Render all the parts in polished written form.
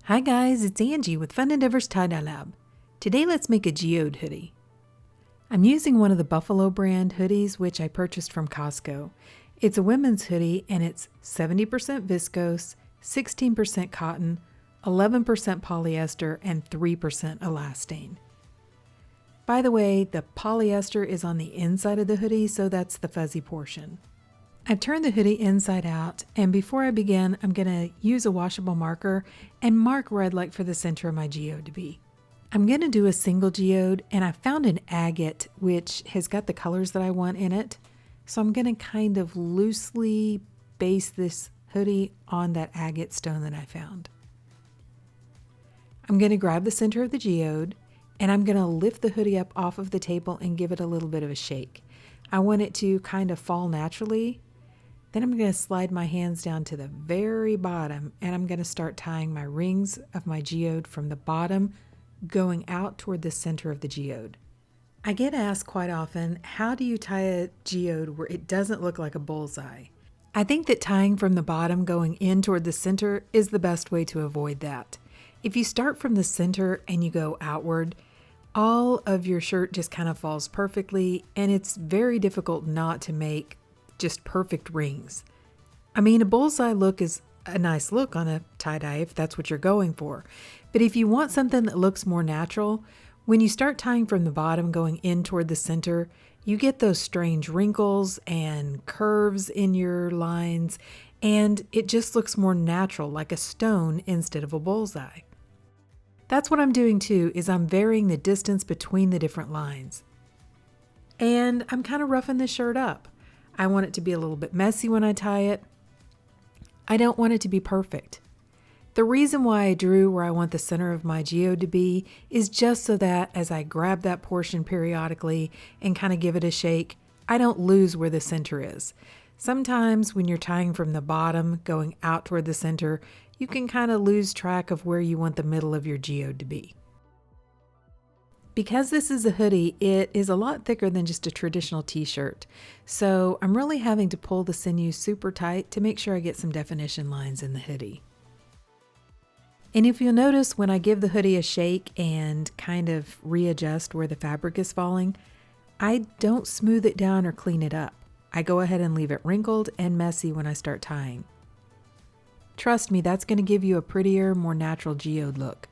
Hi guys, it's Angie with Fun Endeavors Tie-Dye Lab. Today let's make a geode hoodie. I'm using one of the Buffalo brand hoodies which I purchased from Costco. It's a women's hoodie and it's 70% viscose, 16% cotton, 11% polyester, and 3% elastane. By the way, the polyester is on the inside of the hoodie, so that's the fuzzy portion. I've turned the hoodie inside out, and before I begin, I'm going to use a washable marker and mark where I'd like for the center of my geode to be. I'm going to do a single geode, and I found an agate which has got the colors that I want in it. So I'm going to kind of loosely base this hoodie on that agate stone that I found. I'm going to grab the center of the geode, and I'm going to lift the hoodie up off of the table and give it a little bit of a shake. I want it to kind of fall naturally. Then I'm going to slide my hands down to the very bottom, and I'm going to start tying my rings of my geode from the bottom going out toward the center of the geode. I get asked quite often, how do you tie a geode where it doesn't look like a bullseye? I think that tying from the bottom going in toward the center is the best way to avoid that. If you start from the center and you go outward, all of your shirt just kind of falls perfectly, and it's very difficult not to make just perfect rings. I mean, a bullseye look is a nice look on a tie-dye if that's what you're going for. But if you want something that looks more natural, when you start tying from the bottom going in toward the center, you get those strange wrinkles and curves in your lines, and it just looks more natural, like a stone instead of a bullseye. That's what I'm doing too, is I'm varying the distance between the different lines. And I'm kind of roughing this shirt up. I want it to be a little bit messy when I tie it. I don't want it to be perfect. The reason why I drew where I want the center of my geode to be is just so that as I grab that portion periodically and kind of give it a shake, I don't lose where the center is. Sometimes when you're tying from the bottom going out toward the center, you can kind of lose track of where you want the middle of your geode to be. Because this is a hoodie, it is a lot thicker than just a traditional t-shirt. So I'm really having to pull the sinews super tight to make sure I get some definition lines in the hoodie. And if you'll notice, when I give the hoodie a shake and kind of readjust where the fabric is falling, I don't smooth it down or clean it up. I go ahead and leave it wrinkled and messy when I start tying. Trust me, that's going to give you a prettier, more natural geode look.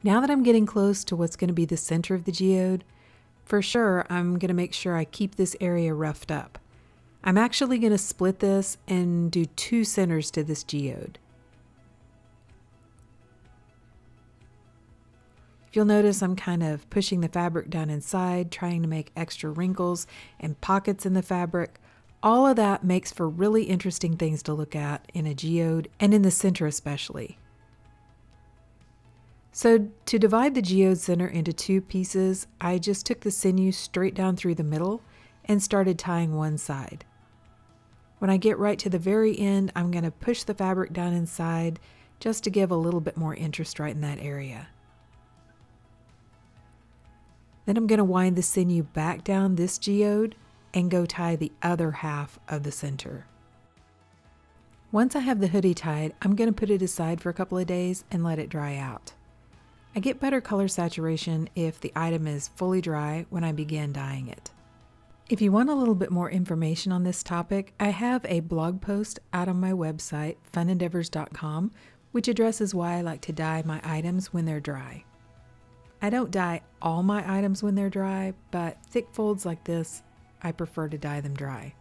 Now that I'm getting close to what's going to be the center of the geode, for sure I'm going to make sure I keep this area roughed up. I'm actually going to split this and do 2 centers to this geode. If you'll notice, I'm kind of pushing the fabric down inside, trying to make extra wrinkles and pockets in the fabric. All of that makes for really interesting things to look at in a geode, and in the center especially. So to divide the geode center into 2 pieces, I just took the sinew straight down through the middle and started tying one side. When I get right to the very end, I'm going to push the fabric down inside just to give a little bit more interest right in that area. Then I'm going to wind the sinew back down this geode and go tie the other half of the center. Once I have the hoodie tied, I'm going to put it aside for a couple of days and let it dry out. I get better color saturation if the item is fully dry when I begin dyeing it. If you want a little bit more information on this topic, I have a blog post out on my website, funendeavors.com, which addresses why I like to dye my items when they're dry. I don't dye all my items when they're dry, but thick folds like this, I prefer to dye them dry.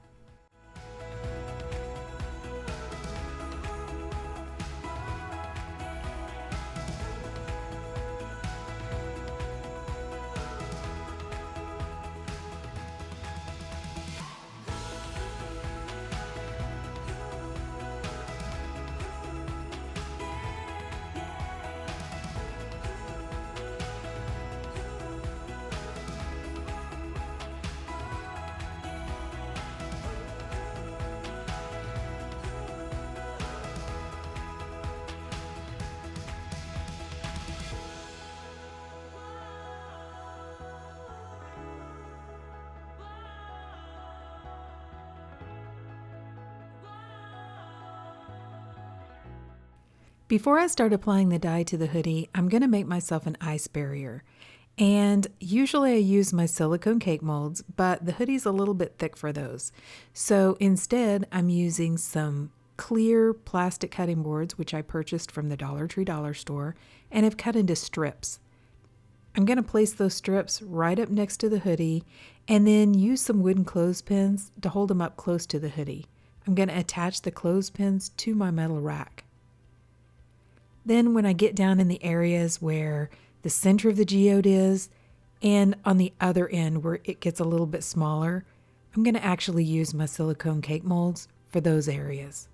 Before I start applying the dye to the hoodie, I'm going to make myself an ice barrier. And usually I use my silicone cake molds, but the hoodie's a little bit thick for those. So instead, I'm using some clear plastic cutting boards, which I purchased from the Dollar Tree dollar store, and have cut into strips. I'm going to place those strips right up next to the hoodie and then use some wooden clothespins to hold them up close to the hoodie. I'm going to attach the clothespins to my metal rack. Then when I get down in the areas where the center of the geode is and on the other end where it gets a little bit smaller, I'm going to actually use my silicone cake molds for those areas.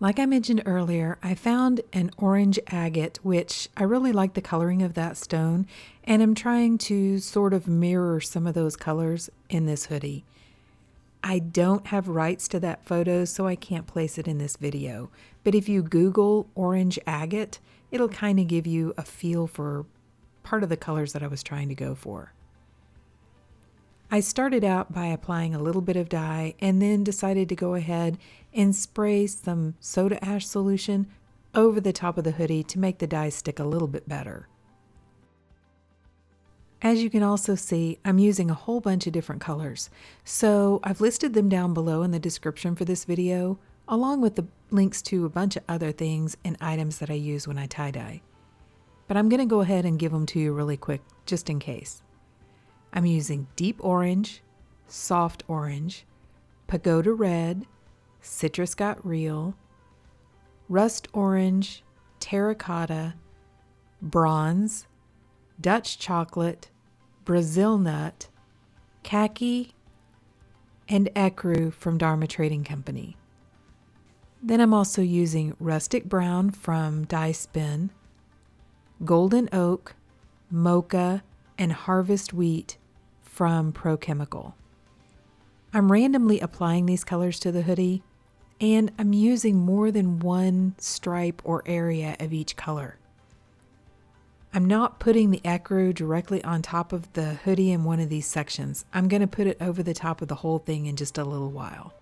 Like I mentioned earlier, I found an orange agate, which I really like the coloring of that stone, and I'm trying to sort of mirror some of those colors in this hoodie. I don't have rights to that photo, so I can't place it in this video. But if you Google orange agate, it'll kind of give you a feel for part of the colors that I was trying to go for. I started out by applying a little bit of dye and then decided to go ahead and spray some soda ash solution over the top of the hoodie to make the dye stick a little bit better. As you can also see, I'm using a whole bunch of different colors, so I've listed them down below in the description for this video, along with the links to a bunch of other things and items that I use when I tie-dye. But I'm going to go ahead and give them to you really quick, just in case. I'm using deep orange, soft orange, pagoda red, citrus got real, rust orange, terracotta, bronze, Dutch chocolate, Brazil nut, khaki, and ecru from Dharma Trading Company. Then I'm also using rustic brown from Dye Spin, golden oak, mocha, and harvest wheat from Pro Chemical. I'm randomly applying these colors to the hoodie, and I'm using more than one stripe or area of each color. I'm not putting the ecru directly on top of the hoodie in one of these sections. I'm going to put it over the top of the whole thing in just a little while.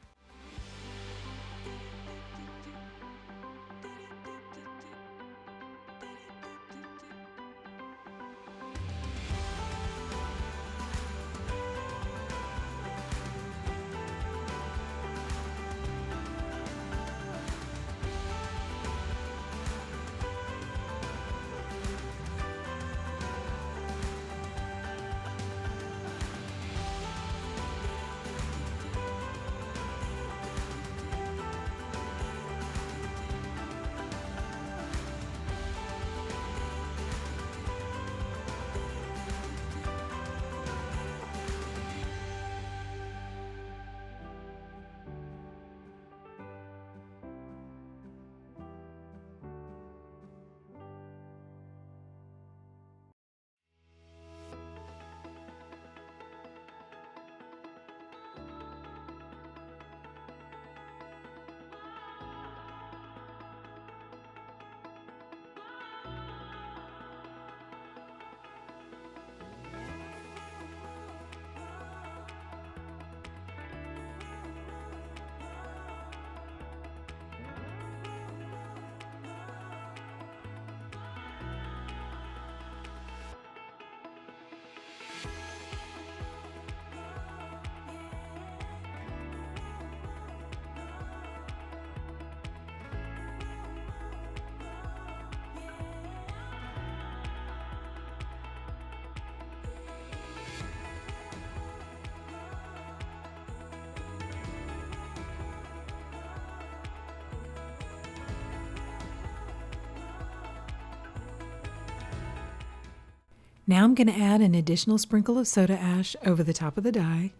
Now I'm going to add an additional sprinkle of soda ash over the top of the dye.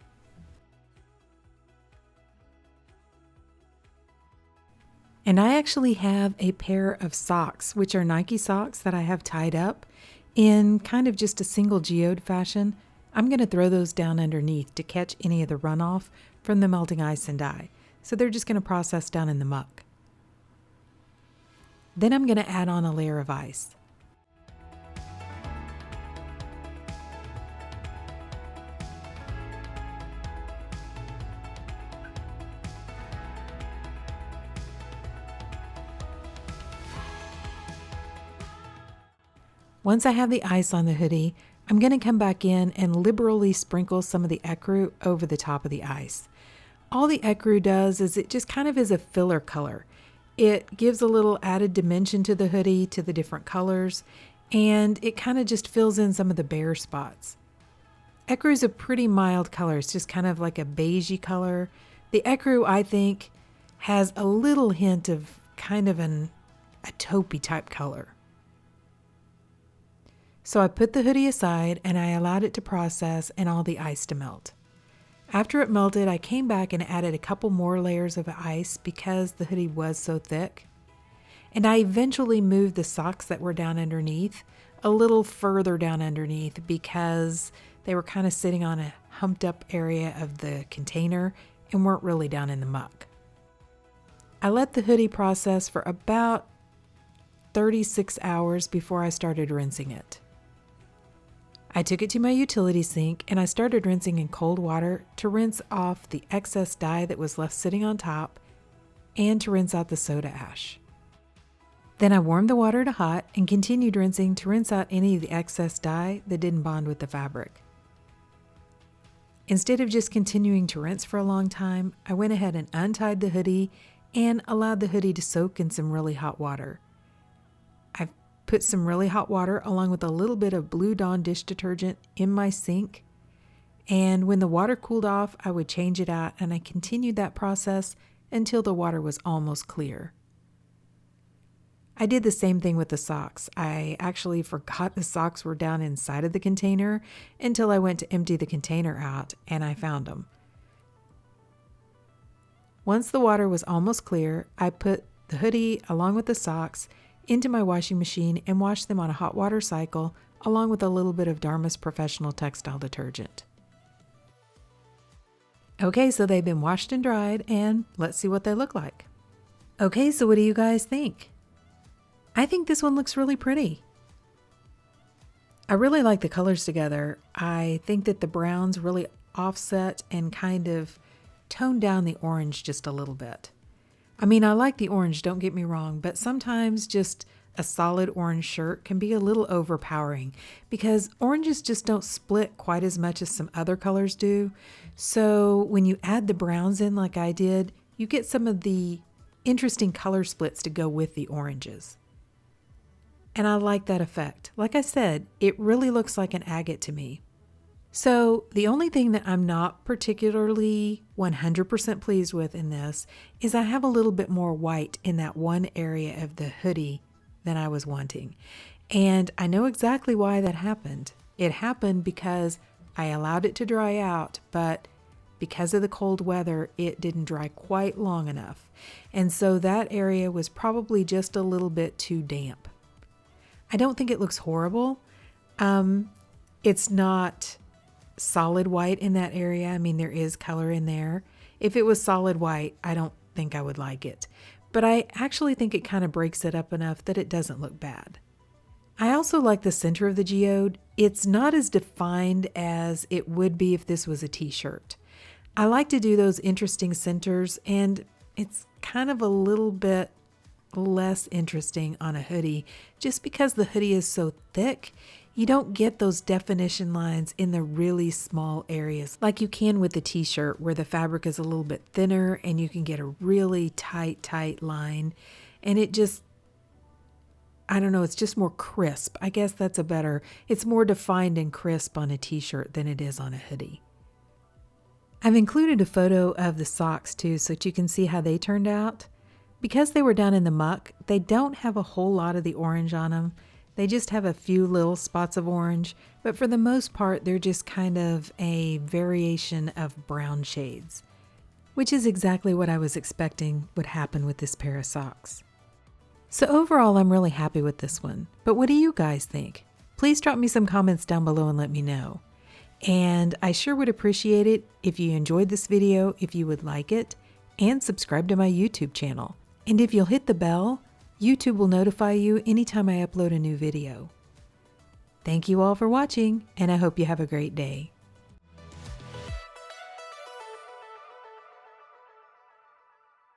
And I actually have a pair of socks, which are Nike socks that I have tied up in kind of just a single geode fashion. I'm going to throw those down underneath to catch any of the runoff from the melting ice and dye. So they're just going to process down in the muck. Then I'm going to add on a layer of ice. Once I have the ice on the hoodie, I'm going to come back in and liberally sprinkle some of the ecru over the top of the ice. All the ecru does is it just kind of is a filler color. It gives a little added dimension to the hoodie, to the different colors, and it kind of just fills in some of the bare spots. Ecru is a pretty mild color. It's just kind of like a beigey color. The ecru, I think, has a little hint of kind of a taupey type color. So I put the hoodie aside and I allowed it to process and all the ice to melt. After it melted, I came back and added a couple more layers of ice because the hoodie was so thick. And I eventually moved the socks that were down underneath a little further down underneath because they were kind of sitting on a humped up area of the container and weren't really down in the muck. I let the hoodie process for about 36 hours before I started rinsing it. I took it to my utility sink and I started rinsing in cold water to rinse off the excess dye that was left sitting on top and to rinse out the soda ash. Then I warmed the water to hot and continued rinsing to rinse out any of the excess dye that didn't bond with the fabric. Instead of just continuing to rinse for a long time, I went ahead and untied the hoodie and allowed the hoodie to soak in some really hot water. I put some really hot water along with a little bit of Blue Dawn dish detergent in my sink, and when the water cooled off, I would change it out, and I continued that process until the water was almost clear. I did the same thing with the socks. I actually forgot the socks were down inside of the container until I went to empty the container out and I found them. Once the water was almost clear, I put the hoodie along with the socks into my washing machine and washed them on a hot water cycle along with a little bit of Dharma's Professional Textile Detergent. Okay, so they've been washed and dried, and let's see what they look like. Okay, so what do you guys think? I think this one looks really pretty. I really like the colors together. I think that the browns really offset and kind of tone down the orange just a little bit. I mean, I like the orange, don't get me wrong, but sometimes just a solid orange shirt can be a little overpowering because oranges just don't split quite as much as some other colors do. So when you add the browns in like I did, you get some of the interesting color splits to go with the oranges. And I like that effect. Like I said, it really looks like an agate to me. So the only thing that I'm not particularly 100% pleased with in this is I have a little bit more white in that one area of the hoodie than I was wanting. And I know exactly why that happened. It happened because I allowed it to dry out, but because of the cold weather, it didn't dry quite long enough. And so that area was probably just a little bit too damp. I don't think it looks horrible. It's not solid white in that area. I mean, there is color in there. If it was solid white, I don't think I would like it. But I actually think it kind of breaks it up enough that it doesn't look bad. I also like the center of the geode. It's not as defined as it would be if this was a t-shirt. I like to do those interesting centers, and it's kind of a little bit less interesting on a hoodie just because the hoodie is so thick. You don't get those definition lines in the really small areas like you can with the t-shirt where the fabric is a little bit thinner and you can get a really tight line. And it just, I don't know, it's just more crisp. I guess that's it's more defined and crisp on a t-shirt than it is on a hoodie. I've included a photo of the socks too so that you can see how they turned out. Because they were down in the muck, they don't have a whole lot of the orange on them. They just have a few little spots of orange, but for the most part, they're just kind of a variation of brown shades, which is exactly what I was expecting would happen with this pair of socks. So overall, I'm really happy with this one, but what do you guys think? Please drop me some comments down below and let me know. And I sure would appreciate it if you enjoyed this video, if you would like it, and subscribe to my YouTube channel. And if you'll hit the bell, YouTube will notify you anytime I upload a new video. Thank you all for watching, and I hope you have a great day.